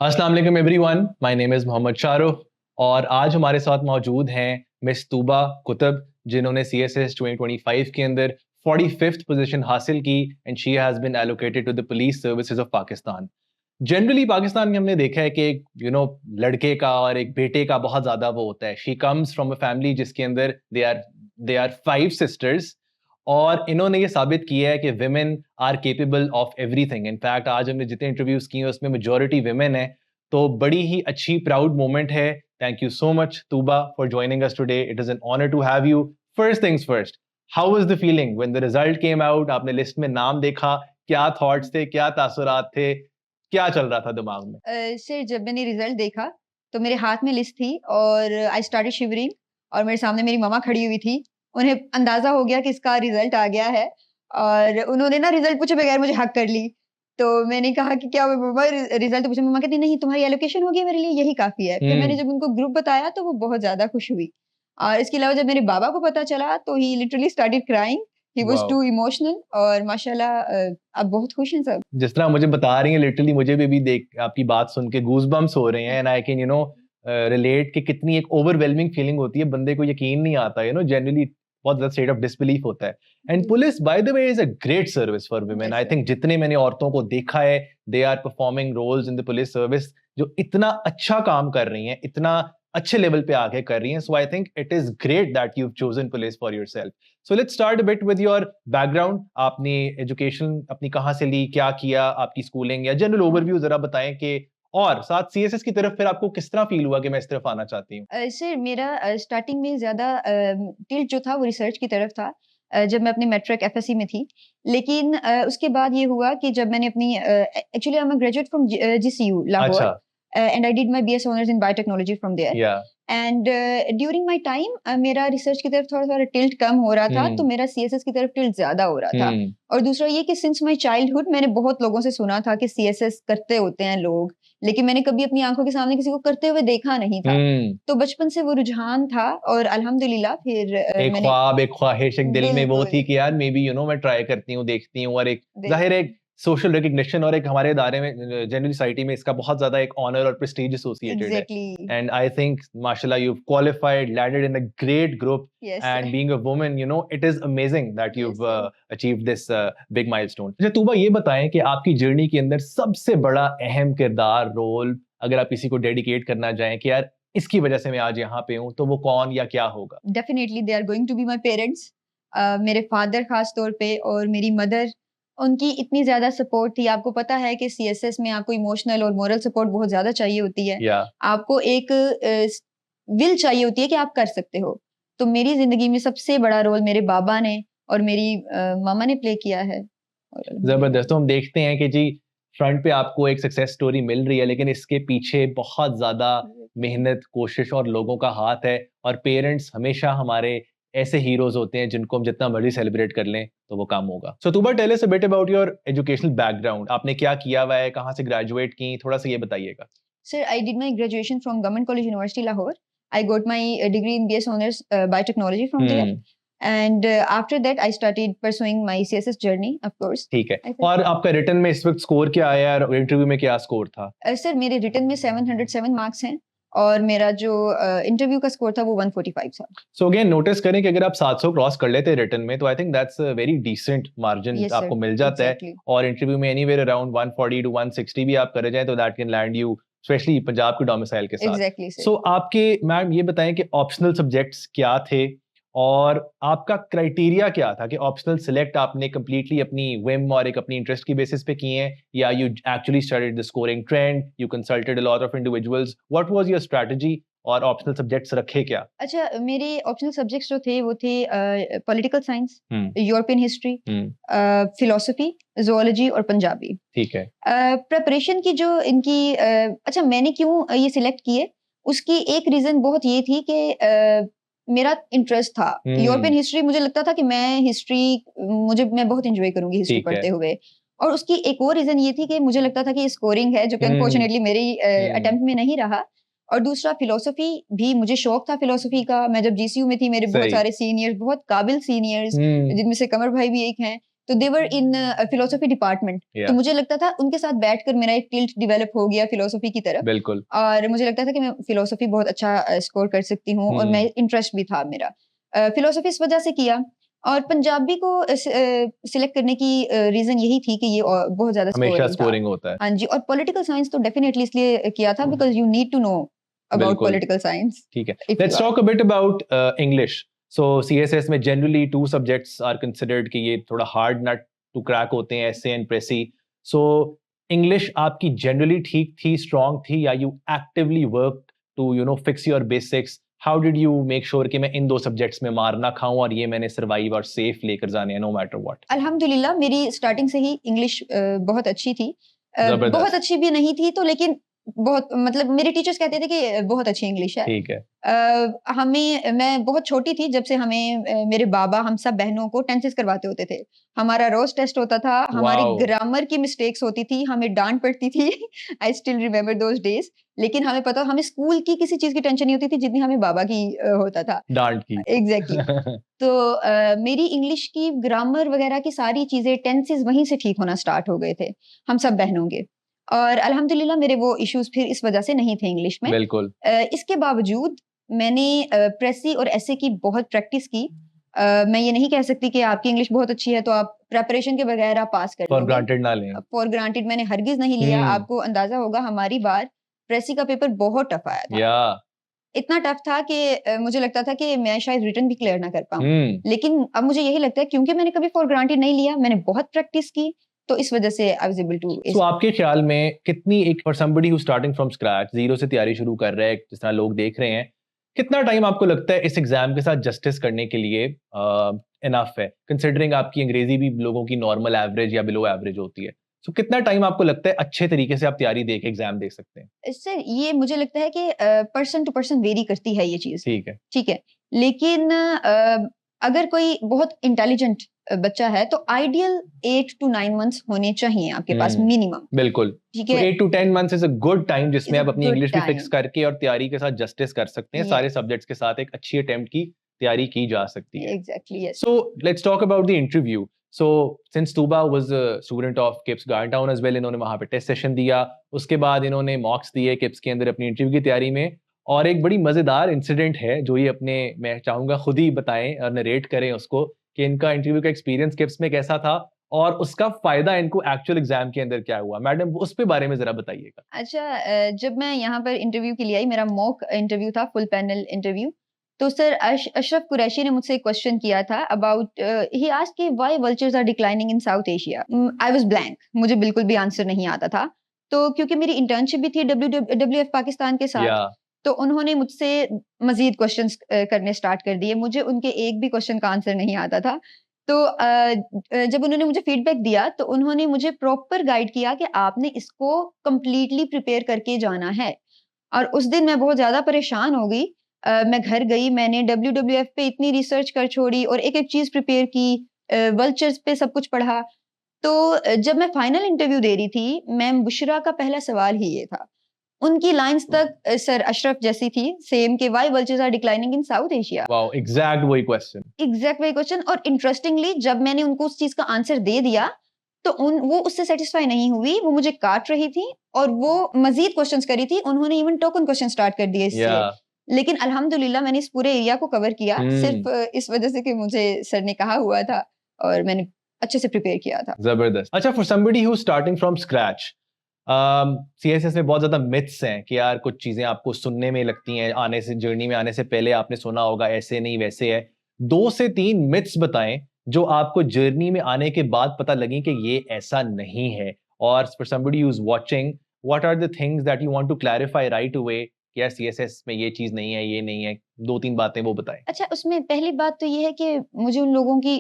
अस्सलाम वालेकुम everyone, my name is Mohammad Shahrukh और आज हमारे साथ मौजूद हैं मिस तूबा कुतुब, जिन्होंने सीएसएस 2025 के अंदर 45th पोजीशन हासिल की and she has been allocated to the police services of Pakistan. Generally Pakistan में हमने देखा है कि एक लड़के का और एक बेटे का बहुत ज़्यादा वो होता है। She comes from a family जिसके अंदर दे आर 5 सिस्टर्स और इन्होंने ये साबित किया है कि women are capable of everything. In fact आज हमने जितने इंटरव्यूज़ किए हैं उसमें मेजॉरिटी वुमेन है, तो बड़ी ही अच्छी प्राउड मोमेंट है। Thank you so much Tuba for joining us today. It is an honour to have you. First things first, how was the feeling when the result came out? आपने list में नाम देखा, क्या थॉट्स थे, क्या तासुरात थे, क्या चल रहा था दिमाग में? सर जब मैंने रिज़ल्ट देखा, तो मेरे हाथ में लिस्ट थी और आई स्टार्टेड शिवरिंग और मेरे सामने मेरी मम्मा खड़ी हुई थी। उन्हें अंदाज़ा हो गया कि इसका रिज़ल्ट आ गया है और उन्होंने ना रिज़ल्ट पूछे बगैर मुझे हग कर ली। तो मैंने कहा कि क्या हुआ मम्मा रिज़ल्ट पूछा? मम्मा कहती नहीं तुम्हारी एलोकेशन हो गई है मेरे लिए यही काफ़ी है। फिर मैंने हुँ, जब उनको ग्रुप बताया तो वो बहुत ज़्यादा खुश हुई। और इसके अलावा जब मेरे बाबा को पता चला तो he literally started crying. He was wow! Too emotional और माशाल्लाह अब बहुत खुश हैं सब। जिस तरह मुझे बता रही हैं लिटरली मुझे भी अभी देख आपकी बात सुन के गूज़बम्प्स हो रहे हैं एंड आई कैन रिलेट कि कितनी एक ओवरवेलमिंग फीलिंग होती है, बंदे को यकीन नहीं आता, जनरली बहुत ज़्यादा स्टेट ऑफ डिसबिलीफ होता है। एंड जी, police by the way is a great service for women. Yes I sir. Think जितने मैंने औरतों को देखा है, they are performing roles in the police service जो इतना अच्छा काम कर रही हैं, इतना अच्छे लेवल पे आके कर रही हैं। So I think it is great that you have chosen police for yourself. So let's start a bit with your background. आपने एजुकेशन अपनी कहाँ से ली, क्या किया, आपकी स्कूलिंग या जनरल ओवरव्यू ज़रा बताएँ कि और साथ सीएसएस की तरफ फिर आपको किस तरह फ़ील हुआ कि मैं इस तरफ आना चाहती हूँ? सर मेरा स्टार्टिंग में ज़्यादा टिल्ट जो था वो रिसर्च की तरफ था जब मैं अपनी मैट्रिक एफएससी में थी। लेकिन उसके बाद ये हुआ कि जब मैंने अपनी actually I am a graduate from GCU Lahore अच्छा, and I did my BS honours in biotechnology from there या एंड ड्यूरिंग माय टाइम मेरा रिसर्च की तरफ थोड़ा-थोड़ा टिल्ट कम हो रहा था, तो हुँ, मेरा सीएसएस की तरफ टिल्ट ज़्यादा हो रहा था। हुँ, और दूसरा ये कि सिंस माय चाइल्डहुड मैंने बहुत लोगों से सुना था कि सीएसएस करते होते हैं लोग, लेकिन मैंने कभी अपनी आँखों के सामने किसी को करते हुए देखा नहीं था। हुँ। तो बचपन से वो रुझान था और अल्हम्दुलिल्लाह फिर एक मैंने ख्वाब, एक ख्वाहिश एक दिल में वो बिल्कुल, थी कि यार मे बी मैं ट्राई करती हूँ, देखती हूँ और एक ज़ाहिर है बिल्कुल, एक सोशल रिकॉग्निशन और एक हमारे इदारे में जनरल सोसाइटी में इसका बहुत ज़्यादा एक ऑनर और प्रेस्टीज एसोसिएटेड है। एग्ज़ैक्टली, एंड आई थिंक माशाल्लाह you've qualified, landed in a great group yes and sir, being a woman, it is amazing that yes you've sir. achieved this big milestone. अच्छा तूबा ये बताएँ कि आपकी journey के अंदर सबसे बड़ा अहम किरदार, रोल अगर आप किसी को डेडिकेट करना चाहें कि यार इसकी वजह से मैं आज यहाँ पे हूँ, तो वो कौन या क्या होगा? Definitely they are going to be my parents. मेरे फादर खास तौर पे और मेरी मदर, उनकी इतनी ज़्यादा सपोर्ट थी। आपको पता है कि सीएसएस में आपको इमोशनल और मोरल सपोर्ट बहुत ज़्यादा चाहिए होती है। या आपको एक विल चाहिए होती है कि आप कर सकते हो। तो मेरी ज़िंदगी में सबसे बड़ा रोल मेरे बाबा ने और मेरी मामा ने प्ले किया है और अल्हम्दुलिल्लाह। ज़बरदस्त। तो हम देखते हैं कि जी फ्रंट पे आपको एक सक्सेस स्टोरी मिल रही है, लेकिन इसके पीछे बहुत ज़्यादा मेहनत, कोशिश और लोगों का हाथ है और पेरेंट्स हमेशा हमारे ऐसे हीरोज़ होते हैं जिनको हम जितना मर्ज़ी सेलिब्रेट कर लें, तो वो कम होगा। So Tooba tell us a bit about your educational background. आपने क्या किया हुआ है? कहाँ से ग्रेजुएट की? थोड़ा-सा ये बताइएगा। Sir, I did my graduation from Government College University Lahore. I got my degree in BS Honors Biotechnology from there. Hmm, And after that, I started pursuing my CSS journey, of course. ठीक है। I said, और आपका written में इस वक़्त score क्या आया है और इंटरव्यू में क्या स्कोर था? सर मेरे रिटन में 707 मार्क्स हैं और मेरा जो इंटरव्यू का स्कोर था वो 145 था। सो अगेन नोटिस करें कि अगर आप 700 क्रॉस कर लेते हैं रिटन में तो I think that's a very decent margin yes आपको सर, मिल जाता है एग्जैक्टली, और इंटरव्यू में एनीवेयर अराउंड 140 टू 160 भी आप करे जाएं तो that can land you specially Punjab के डोमिसाइल के साथ। Exactly sir. सो आपके मैम ये बताएं कि ऑप्शनल सब्जेक्ट्स क्या थे और आपका क्राइटेरिया क्या था कि ऑप्शनल सिलेक्ट आपने कंप्लीटली अपनी विम और एक अपनी इंटरेस्ट की बेसिस पे किए हैं या you actually studied the scoring trend, you consulted a lot of individuals, what was your strategy और ऑप्शनल सब्जेक्ट्स रखे क्या? अच्छा, मेरे ऑप्शनल सब्जेक्ट्स जो थे वो थे पॉलिटिकल साइंस, हुँ, यूरोपियन हिस्ट्री, हुँ, फिलोसफी, ज़ूलॉजी और पंजाबी। ठीक है। प्रिपरेशन की जो इनकी अच्छा मैंने क्यों ये सिलेक्ट किए, उसकी एक रीज़न बहुत ये थी कि मेरा इंटरेस्ट था। यूरोपियन हुँ, हिस्ट्री मुझे लगता था कि मैं बहुत एन्जॉय करूँगी हिस्ट्री ठीक है। पढ़ते हुए। और उसकी एक और रीज़न ये थी कि मुझे लगता था कि ये स्कोरिंग है, जो कि हुँ, अनफॉर्चुनेटली मेरी हुँ, अटेम्प्ट में नहीं रहा। और दूसरा फिलॉसफी भी मुझे शौक था फिलॉसफी का। मैं जब जीसीयू में थी मेरे बहुत सही। सारे सीनियर्स, बहुत काबिल सीनियर्स हुँ, जिनमें से कमर भाई भी एक हैं। तो दे वर इन फिलोसफी डिपार्टमेंट। Yeah. तो मुझे लगता था उनके साथ बैठकर मेरा एक टिल्ट डेवलप हो गया फिलोसफी की तरफ, बिल्कुल। और मुझे लगता था कि मैं फिलोसफी बहुत अच्छा स्कोर कर सकती हूँ, और मैं इंटरेस्ट भी था मेरा फिलोसफी इस वजह से किया। और पंजाबी को सिलेक्ट करने की रीजन यही थी कि ये बहुत ज्यादा हमेशा स्कोरिंग था। स्कोरिंग होता है। हाँ जी, और पॉलिटिकल साइंस तो डेफिनेटली इसलिए किया था because you need to know about बिल्कुल। Political science. ठीक है, If let's you are- talk a bit about English. So CSS में जनरली 2 सब्जेक्ट्स आर कंसिडर्ड कि ये थोड़ा हार्ड नट टू क्रैक होते हैं, essay and precis. So English आपकी जनरली ठीक थी, स्ट्रांग थी, या you actively work to fix your basics? How did you make sure कि मैं इन 2 सब्जेक्ट्स में मार ना खाऊं और ये मैंने सर्वाइव और सेफ लेकर जाने हैं नो मैटर व्हाट? अल्हम्दुलिल्लाह मेरी स्टार्टिंग से ही इंग्लिश बहुत अच्छी थी। जबरदस्त। बहुत अच्छी भी नहीं थी तो, लेकिन बहुत, मतलब मेरे टीचर्स कहते थे कि बहुत अच्छी इंग्लिश है। ठीक है। मैं बहुत छोटी थी जब से हमें मेरे बाबा हम सब बहनों को टेंसेस करवाते होते थे। हमारा रोज टेस्ट होता था, हमारी वाओ। ग्रामर की मिस्टेक्स होती थी, हमें डांट पड़ती थी। I still remember those days. लेकिन हमें पता, हमें स्कूल की किसी चीज की टेंशन नहीं होती थी जितनी हमें बाबा की होता था। डांट की। एग्जैक्टली। तो मेरी इंग्लिश की ग्रामर वगैरह की सारी चीजें, टेंसेस वहीं से ठीक होना स्टार्ट हो गए थे हम सब बहनों के। और अल्हम्दुलिल्लाह मेरे वो इश्यूज फिर इस वजह से नहीं थे इंग्लिश में। बिल्कुल। इसके बावजूद मैंने प्रेसी और एसे की बहुत प्रैक्टिस की। मैं ये नहीं कह सकती कि आपकी इंग्लिश बहुत अच्छी है तो आप प्रिपरेशन के बगैर आप पास कर फॉर लोगे। ग्रांटेड ना लें। फॉर ग्रांटेड मैंने हरगिज नहीं लिया। आपको अंदाजा होगा हमारी बार प्रेसी का पेपर बहुत टफ आया था। या इतना टफ था कि मुझे लगता था कि मैं शायद रिटन भी क्लियर ना कर पाऊँ। लेकिन अब मुझे यही लगता है क्योंकि मैंने कभी फॉर ग्रांटेड नहीं लिया, मैंने बहुत प्रैक्टिस की, तो इस वजह से आई वाज एबल टू। सो आपके ख्याल में कितनी, एक for somebody who starting from scratch, zero से तैयारी शुरू कर रहा है, जिस तरह लोग देख रहे हैं, कितना टाइम आपको लगता है इस एग्जाम के साथ जस्टिस करने के लिए इनफ है, कंसिडरिंग आपकी अंग्रेजी भी लोगों की नॉर्मल एवरेज या बिलो एवरेज होती है? सो कितना टाइम आपको लगता है अच्छे तरीके से आप तैयारी दे के एग्जाम दे सकते हैं? इससे ये मुझे लगता है कि पर्सन टू पर्सन वेरी करती है ये चीज। ठीक है। ठीक है, लेकिन अगर कोई बहुत इंटेलिजेंट बच्चा है तो आइडियल 8 to 9 मंथ्स होने चाहिए आपके पास मिनिमम। बिल्कुल। ठीक So है, 8 to 10 months is a good time जिसमें Is a आप अपनी good इंग्लिश भी फिक्स time. करके और तैयारी के साथ जस्टिस कर सकते हैं, Yes. सारे सब्जेक्ट्स के साथ एक अच्छी अटेम्प्ट की तैयारी की जा सकती है। Exactly yes. So let's talk about the interview. So since Tuba was a student of KIPS Gartown as well, इन्होंने वहाँ पे टेस्ट सेशन दिया, उसके बाद इन्होंने मॉक्स दिए KIPS के अंदर अपनी इंटरव्यू की तैयारी में, और एक बड़ी मजेदार इंसिडेंट है जो ये अपने, मैं चाहूंगा खुद ही बताएं और नरेट करें उसको, कि इनका इंटरव्यू का एक्सपीरियंस KIPS में कैसा था और उसका फायदा इनको एक्चुअल एग्जाम के अंदर क्या हुआ। मैडम उस पे बारे में जरा बताइएगा। अच्छा, जब मैं यहाँ पर इंटरव्यू के लिए आई, मेरा मॉक इंटरव्यू था, फुल पैनल इंटरव्यू। तो सर अशरफ कुरैशी ने मुझसे एक क्वेश्चन किया था अबाउट, ही आस्क्ड कि why vultures are declining in south Asia. I was blank, मुझे बिल्कुल भी आंसर नहीं आता था। तो क्योंकि मेरी इंटर्नशिप भी थी WWF पाकिस्तान के साथ, या तो उन्होंने मुझसे मजीद क्वेश्चंस करने स्टार्ट कर दिए। मुझे उनके एक भी क्वेश्चन का आंसर नहीं आता था। तो जब उन्होंने मुझे फीडबैक दिया तो उन्होंने मुझे प्रॉपर गाइड किया कि आपने इसको कंप्लीटली प्रिपेयर करके जाना है। और उस दिन मैं बहुत ज़्यादा परेशान हो गई। मैं घर गई, मैंने WWF पे इतनी रिसर्च कर छोड़ी और एक-एक चीज़ प्रिपेयर की, वल्चर्स पे सब कुछ पढ़ा। तो जब मैं फाइनल इंटरव्यू दे रही थी, मैम बुशरा का पहला सवाल ही ये था। उनकी लाइन्स तक सर अशरफ जैसी थी, सेम, कि why vultures are declining in south Asia. Wow, exact वही क्वेश्चन। एग्जैक्ट वही क्वेश्चन। और इंटरेस्टिंगली जब मैंने उनको उस चीज का आंसर दे दिया तो वो उससे सेटिस्फाई नहीं हुई, वो मुझे काट रही थी और वो मजीद क्वेश्चंस करी थी। उन्होंने इवन टोकन क्वेश्चन स्टार्ट कर दिए इससे। या लेकिन अल्हम्दुलिल्लाह मैंने इस पूरे एरिया को कवर किया, सिर्फ इस वजह से कि मुझे सर ने कहा हुआ था और मैंने अच्छे से प्रिपेयर किया था। जबरदस्त। अच्छा, for somebody who starting from scratch, CSS में बहुत ज्यादा मिथ्स हैं कि यार कुछ चीजें आपको सुनने में लगती हैं, आने से, जर्नी में आने से पहले आपने सुना होगा ऐसे नहीं वैसे है। 2 से 3 मिथ्स बताएं जो आपको जर्नी में आने के बाद पता लगी कि ये ऐसा नहीं है, और for somebody who is watching, what are the things that you want to clarify right away कि यार सीएसएस में ये चीज नहीं है, ये नहीं है। 2-3 बातें वो बताएं। अच्छा, उसमें पहली बात तो ये है कि मुझे उन लोगों की,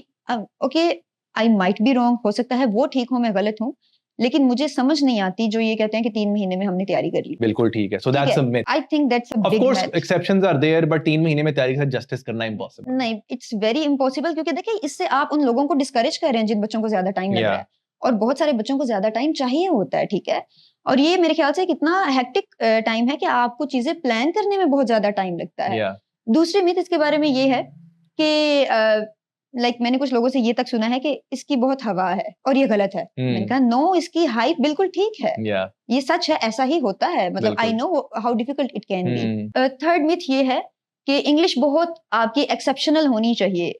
okay I might be wrong, हो सकता है वो ठीक हो मैं गलत हूँ, लेकिन मुझे समझ नहीं आती जो ये कहते हैं कि 3 महीने में हमने तैयारी कर ली। बिल्कुल ठीक है। So that's a myth. I think that's a of big course myth. Exceptions are there, but 3 महीने में तैयारी के साथ जस्टिस करना इम्पॉसिबल। नहीं, इट्स वेरी इम्पॉसिबल, क्योंकि देखिए इससे आप उन लोगों को डिस्करेज कर रहे हैं जिन बच्चों को ज्यादा टाइम लग रहा या है। और बहुत सारे बच्चों को ज्यादा टाइम चाहिए होता है, ठीक है। और ये मेरे ख्याल से कितना हेक्टिक टाइम है कि आपको चीजें प्लान करने में बहुत ज्यादा टाइम लगता है। या दूसरी मिथ इसके बारे में ये है कि मैंने कुछ लोगों से ये तक सुना है कि इसकी बहुत हवा है और ये गलत है। मैंने कहा नो, इसकी हाइप बिल्कुल ठीक है, या ये सच है, ऐसा ही होता है, मतलब आई बिल्कुल know how difficult it can be. Hmm third myth ये है कि इंग्लिश बहुत आपकी एक्सेप्शनल होनी चाहिए।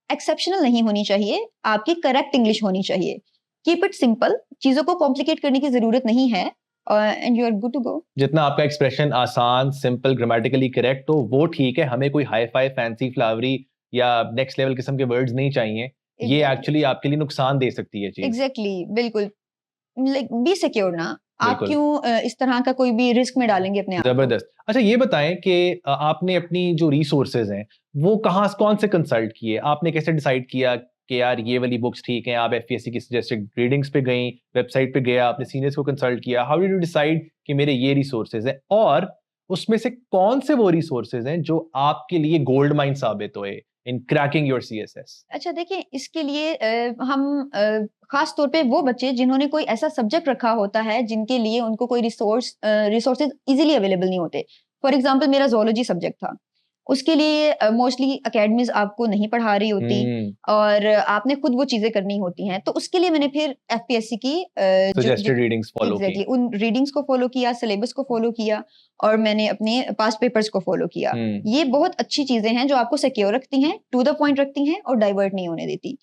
एक्सेप्शनल नहीं होनी चाहिए, आपकी करेक्ट इंग्लिश होनी चाहिए। कीप इट सिंपल, चीजों को कॉम्प्लिकेट करने की जरूरत नहीं है, and you are good to go. जितना आपका एक्सप्रेशन आसान सिंपल ग्रामेटिकली करेक्ट हो वो ठीक है, हमें कोई हाई फाई फैंसी फ्लावरी या नेक्स्ट लेवल किस्म के वर्ड्स नहीं चाहिए। ये एग्जैक्टली, एक्चुअली आपके लिए नुकसान दे सकती है चीज। एग्जैक्टली, बिल्कुल। बी सिक्योर ना, आप बिल्कुल क्यों इस तरह का कोई भी रिस्क में डालेंगे अपने आप को। जबरदस्त। अच्छा ये बताएं कि आपने अपनी जो रिसोर्सेज हैं वो कौन से कंसल्ट किए, आपने कैसे डिसाइड किया कि यार ये वाली बुक्स ठीक हैं? आप एफपीएससी की सजेस्टेड रीडिंग्स पे गई, वेबसाइट पे गया, आपने सीनियर्स को कंसल्ट किया, हाउ डिड यू डिसाइड कि मेरे ये रिसोर्सेज हैं, और उसमें से कौन से वो रिसोर्सेज हैं जो आपके लिए गोल्ड माइन साबित हुए इन क्रैकिंग योर सीएसएस? अच्छा देखिए, इसके लिए हम खास तौर पे वो बच्चे जिन्होंने कोई ऐसा सब्जेक्ट रखा होता है जिनके लिए उनको कोई रिसोर्सेज इजीली अवेलेबल नहीं होते। फॉर एग्जांपल मेरा ज़ूलॉजी सब्जेक्ट था। उसके लिए मोस्टली अकेडमीज़ आपको नहीं पढ़ा रही होती हम्म और आपने खुद वो चीज़ें करनी होती हैं। तो उसके लिए मैंने फिर एफपीएससी की जो सजेस्टेड रीडिंग्स फॉलो की। एग्जैक्टली उन रीडिंग्स को फॉलो किया, सिलेबस को फॉलो किया और मैंने अपने पास्ट पेपर्स को फॉलो किया। हम्म ये बहुत अच्छी चीजें हैं जो आपको सिक्योर रखती हैं, टू द पॉइंट रखती हैं और डाइवर्ट नहीं होने देती।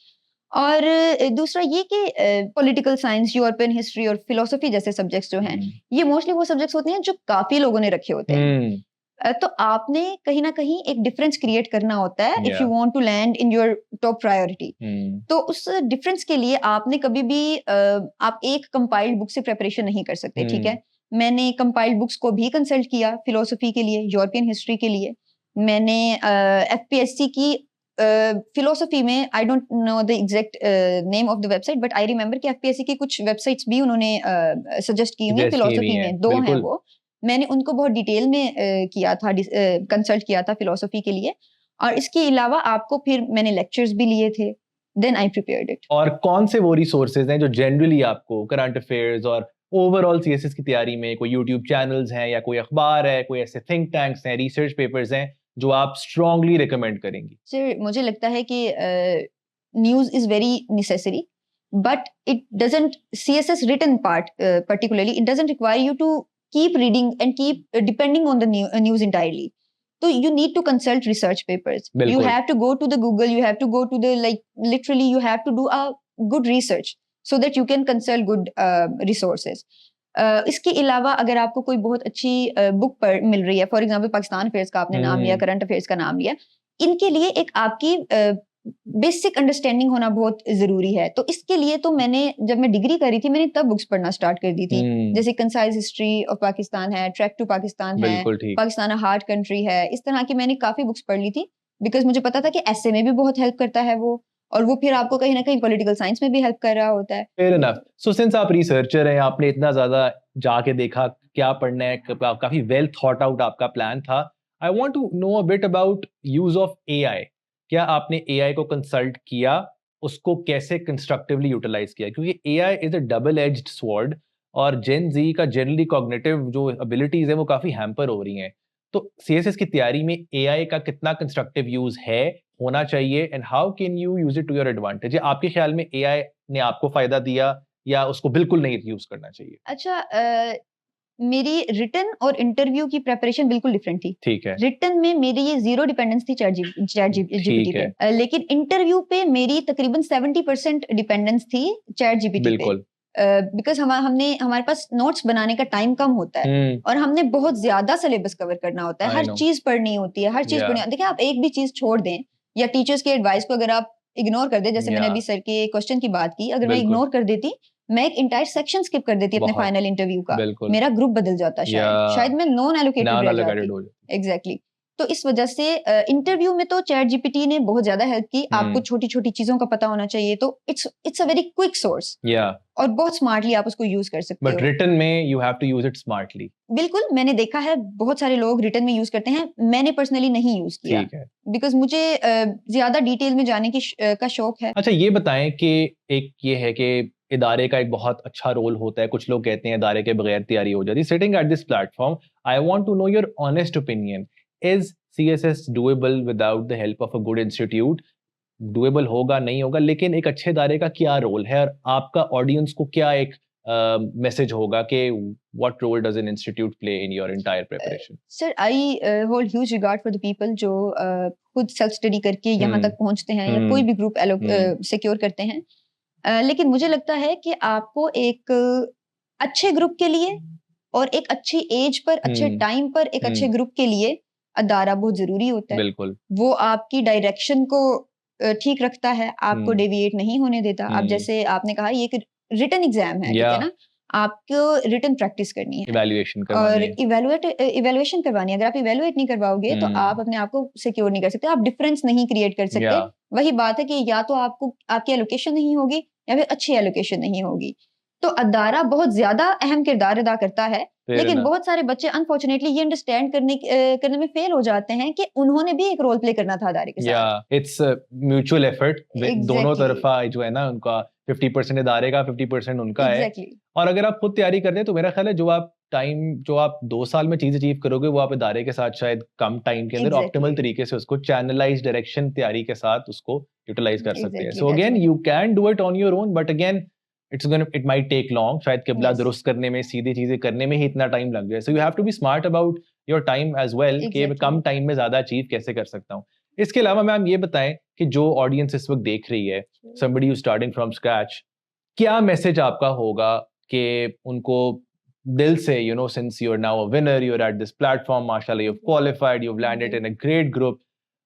और दूसरा ये कि पॉलिटिकल साइंस, यूरोपियन हिस्ट्री और फिलोसफी जैसे सब्जेक्ट्स जो हैं, हम्म ये मोस्टली वो सब्जेक्ट्स होते हैं जो काफी लोगों ने रखे होते हैं। हम्म तो आपने कहीं ना कहीं एक डिफरेंस क्रिएट करना होता है इफ यू या want to land in your top priority. Hmm तो उस डिफरेंस के लिए आपने कभी भी आप एक कंपाइल्ड बुक से प्रिपरेशन नहीं कर सकते, ठीक हम्म है। मैंने कंपाइल्ड बुक्स को भी कंसल्ट किया फिलोसफी के लिए, यूरोपियन हिस्ट्री के लिए। मैंने एफपीएससी की फिलोसफी में, I don't know the exact name of the website, but I remember कि एफपीएससी की कुछ वेबसाइट्स भी उन्होंने सजेस्ट की हुई हैं सजेस्ट की हुई फिलोसफी हैं में, 2 हैं बिल्कुल। वो। मैंने उनको बहुत डिटेल में किया था, कंसल्ट किया था फिलोसफी के लिए। और इसके अलावा आपको फिर मैंने लेक्चर्स भी लिए थे, देन आई प्रिपेयर्ड इट। और कौन से वो रिसोर्सेज हैं जो जनरली आपको करंट अफेयर्स और ओवरऑल सीएसएस की तैयारी में, कोई यूट्यूब चैनल्स हैं या कोई अखबार है, कोई ऐसे थिंक टैंक्स हैं, रिसर्च पेपर्स हैं जो आप स्ट्रांगली रिकमेंड करेंगी? सर मुझे लगता है कि news is very necessary, but it doesn't, CSS written part particularly, it doesn't require you to keep reading and keep depending on the news entirely. So you need to consult research papers. You बिल्कुल have to go to the Google, you have to go to the, like, literally you have to do a good research so that you can consult good resources. इसके अलावा अगर आपको कोई बहुत अच्छी book पर मिल रही है, फॉर एग्जांपल पाकिस्तान अफेयर्स का आपने नाम लिया, हम्म करंट अफेयर्स का नाम लिया, इनके लिए एक आपकी बेसिक अंडरस्टैंडिंग होना बहुत ज़रूरी है। तो इसके लिए तो मैंने, जब मैं डिग्री कर रही थी, मैंने तब बुक्स पढ़ना स्टार्ट कर दी थी। जैसे कंसाइज हिस्ट्री ऑफ पाकिस्तान है, ट्रैक टू पाकिस्तान है, बिल्कुल ठीक। पाकिस्तान अ हार्ड कंट्री है, इस तरह की मैंने काफ़ी बुक्स पढ़ ली थी, बिकॉज़ मुझे पता था कि ऐसे में भी बहुत हेल्प करता है वो, और वो फिर आपको कहीं न कहीं पॉलिटिकल साइंस में भी हेल्प कर रहा होता है। Fair enough. सो सिंस आप रिसर्चर हैं, आपने इतना ज्यादा जाके देखा क्या पढ़ना है, काफी वेल थॉट आउट आपका प्लान था। I want to know a bit about use of AI. क्या आपने एआई को कंसल्ट किया, उसको कैसे कंस्ट्रक्टिवली यूटिलाइज किया? क्योंकि AI is a double edged sword और जेन जी का जनरली कॉग्निटिव जो एबिलिटीज है वो काफी हैम्पर हो रही हैं। तो सीएसएस की तैयारी में एआई का कितना कंस्ट्रक्टिव यूज है, होना चाहिए, and how can you use it to your advantage? आपके ख्याल में एआई ने आपको फायदा दिया या उसको बिल्कुल नहीं यूज करना चाहिए? अच्छा, मेरी रिटन और इंटरव्यू की प्रिपरेशन बिल्कुल डिफरेंट थी। ठीक है रिटन में मेरी ये ज़ीरो डिपेंडेंस थी चैट जीपीटी ठीक पे, है लेकिन इंटरव्यू पे मेरी तकरीबन 70% डिपेंडेंस थी चैट जीपीटी पे। बिल्कुल बिकॉज़ हमारे पास नोट्स बनाने का टाइम कम होता है और हमने बहुत ज़्यादा सिलेबस कवर करना होता है, आई हर नो चीज़ पढ़नी होती है, हर चीज़ या पढ़नी देखिए, आप एक भी चीज़ छोड़ दें या टीचर्स की एडवाइस को अगर आप इग्नोर कर दें, जैसे मैंने या अभी सर के क्वेश्चन की बात की, अगर मैं बिल्कुल इग्नोर कर देती, मैं एक एंटायर सेक्शन स्किप कर देती अपने बहुत फाइनल इंटरव्यू का, बिल्कुल मेरा ग्रुप बदल जाता या शायद मैं नॉन एलोकेटेड नान रह अलोकेटेड जाती। हो जाती। एग्जैक्टली। तो इस वजह से इंटरव्यू में तो चैट जीपीटी ने बहुत ज्यादा हेल्प की, आपको छोटी छोटी चीजों का पता होना चाहिए, तो it's a very quick source या और बहुत स्मार्टली आप उसको यूज कर सकते बट हो। रिटन में you have to use it smartly. बिल्कुल, मैंने देखा है बहुत सारे लोग रिटन में यूज करते हैं, मैंने पर्सनली नहीं यूज किया, ठीक है। बिकॉज मुझे ज्यादा डिटेल में जाने की का शौक है। अच्छा ये बताएं कि एक ये है कि इदारे का एक बहुत अच्छा रोल होता है, कुछ लोग कहते हैं इदारे के बगैर तैयारी हो जाती है। Sitting at this platform, I want to know your honest opinion, is CSS doable without the help of a good institute? Doable होगा नहीं होगा, लेकिन एक अच्छे इदारे का क्या रोल है और आपका ऑडियंस को क्या एक मैसेज होगा कि what role does an institute play in your entire preparation? Sir I hold huge regard for the people जो खुद सेल्फ स्टडी करके यहाँ तक पहुँचते हैं या कोई भी ग्रुप सिक्योर करते हैं। लेकिन मुझे लगता है कि आपको एक अच्छे ग्रुप के लिए और एक अच्छी एज पर अच्छे टाइम पर एक अच्छे ग्रुप के लिए अदारा बहुत जरूरी होता है। बिल्कुल। वो आपकी डायरेक्शन को ठीक रखता है, आपको डेविएट नहीं होने देता। अब जैसे आपने कहा ये एक रिटन एग्जाम है, ठीक है ना, आपको रिटन प्रैक्टिस करनी है, इवैल्यूएशन और करवानी है, इवैल्यूएशन करवानी है। अगर आप इवैल्यूएट नहीं करवाओगे तो आप अपने आप को सिक्योर नहीं कर सकते, आप डिफरेंस नहीं क्रिएट कर सकते। वही बात है कि या तो आपको आपकी एलोकेशन नहीं होगी या फिर अच्छी एलोकेशन नहीं होगी। तो अदारा बहुत ज्यादा अहम किरदार अदा करता है, लेकिन बहुत सारे बच्चे अनफॉर्चुनेटली ये अंडरस्टैंड करने में फेल हो जाते हैं कि उन्होंने भी एक रोल प्ले करना था अदारे के साथ। इट्स म्यूचुअल एफर्ट, दोनों तरफा जो है ना, उनका 50% इदारे का 50% उनका है। और अगर आप खुद तैयारी करते हैं तो मेरा ख्याल है जो आप 2 साल में चीज अचीव करोगे वो आप इदारे के साथ शायद कम टाइम के अंदर ऑप्टिमल तरीके से उसको चैनलाइज डायरेक्शन तैयारी के साथ उसको यूटिलाइज कर सकते हैं। So again you can do it on your own, but again it might take long. शायद किबला दुरुस्त करने में, सीधी चीजें करने में ही इतना टाइम लग जाए। So you have to be smart about your time as well कि कम टाइम में ज्यादा अचीव कैसे कर सकता हूँ। इसके अलावा मैम ये बताएं कि जो ऑडियंस इस वक्त देख रही है, somebody who's starting from scratch, क्या मैसेज आपका होगा कि उनको दिल से, you know, since you're now a winner, you're at this platform, mashallah, you've qualified, you've landed in a great group,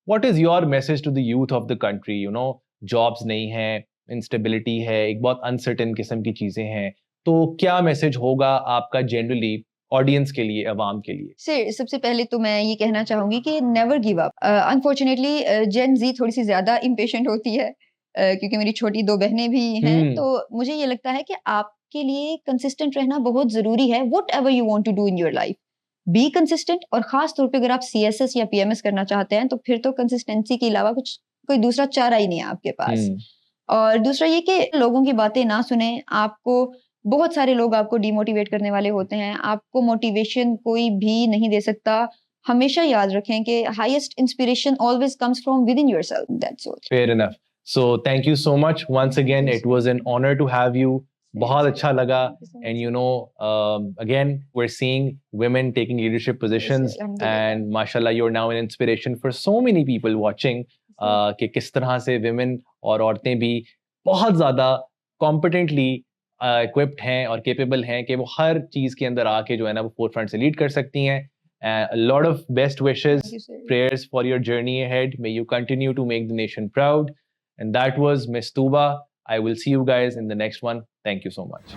what is your message to the youth of the country? You know, jobs नहीं है, instability है, एक बहुत uncertain किस्म की चीजें हैं, तो क्या मैसेज होगा आपका जनरली ऑडियंस के लिए, अवाम के लिए? सर सबसे पहले तो मैं ये कहना चाहूंगी कि नेवर गिव अप। अनफॉर्चुनेटली जेन जी थोड़ी सी ज्यादा इम्पेशेंट होती है, क्योंकि मेरी छोटी 2 बहनें भी हैं, तो मुझे ये लगता है कि आपके लिए कंसिस्टेंट रहना बहुत जरूरी है। Whatever you want to do in your life, be consistent. और खास तौर पे अगर आप CSS या PMS करना चाहते हैं तो फिर तो कंसिस्टेंसी के अलावा कोई दूसरा चारा ही नहीं है आपके पास। और दूसरा ये कि लोगों की बातें ना सुने। आपको बहुत सारे लोग आपको डिमोटिवेट करने वाले होते हैं, आपको मोटिवेशन कोई भी नहीं दे सकता। हमेशा याद रखें कि highest inspiration always comes from within yourself, that's all. Fair enough. So thank you so much once again, it was an honour to have you. बहुत अच्छा लगा। And you know, again we are seeing women taking leadership positions, and mashallah you're now an inspiration for so many people watching, कि किस तरह से women और औरतें भी बहुत ज़्यादा competently equipped हैं और capable हैं कि वो हर चीज़ के अंदर आके जो है ना वो forefront से lead कर सकती हैं। A lot of best wishes, prayers for your journey ahead. May you continue to make the nation proud. And that was Miss Tuba. I will see you guys in the next one. Thank you so much.